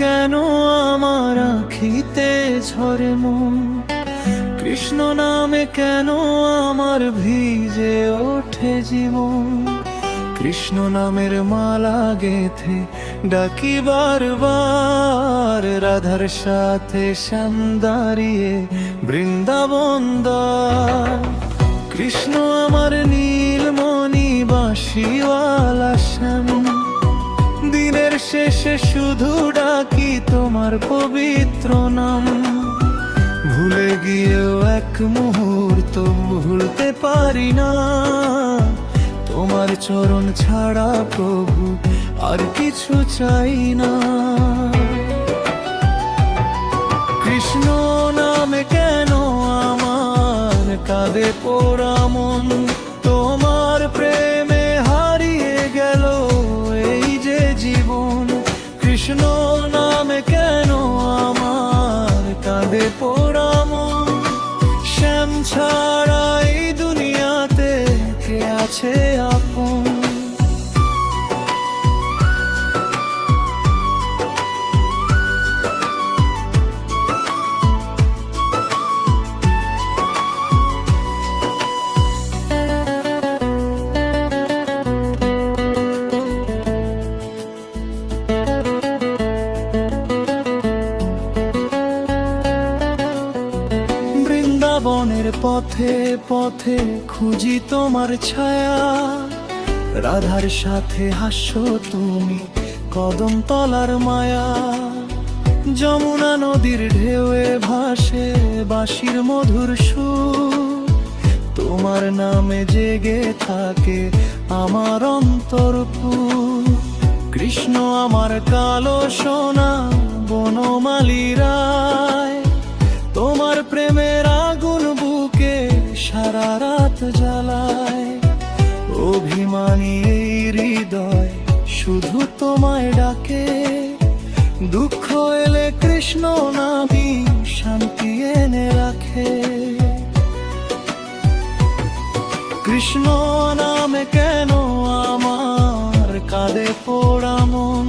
কেন আমার আঁখিতে ঝরে মন, কৃষ্ণ নামে কেন আমার ভিজে ওঠে জীবন। কৃষ্ণ নামের মালা গেথে ডাকি বারবার, রাধার সাথে শ্যাম দাঁড়িয়ে বৃন্দাবন দ্বার। কৃষ্ণ আমার নীলমণি বাঁশিওয়ালা শ্যাম, দিনের শেষে শুধু ডাকি তোমার পবিত্র নাম। ভুলে গিয়েও এক মুহূর্ত ভুলতে পারি না, তোমার চরণ ছাড়া প্রভু আর কিছু চাই না। কৃষ্ণ নামে কেন আমার কাঁদে পোড়া মন, তোমার প্রেমে হারিয়ে গেল এই যে জীবন। কৃষ্ণ নামে কেন আমার কাঁদে পোড়া মন, শ্যাম ছাড়া এই দুনিয়াতে কে আছে আপন। বৃন্দাবনের পথে পথে খুঁজি তোমার ছায়া, রাধার সাথে হাসো তুমি কদম তলার মায়া। যমুনা নদীর ঢেউয়ে ভাসে বাঁশির মধুর সুর, তোমার নামে জেগে থাকে আমার অন্তরপুর। কৃষ্ণ আমার কালো সোনা বনমালী রায়, তোমার প্রেমের আগুন বুকে সারা রাত জ্বালায়। অভিমানী এই হৃদয় শুধু তোমায় ডাকে, দুঃখ এলে কৃষ্ণ নামই শান্তি এনে রাখে। কৃষ্ণ নামে কেন আমার কাঁদে পোড়া মন,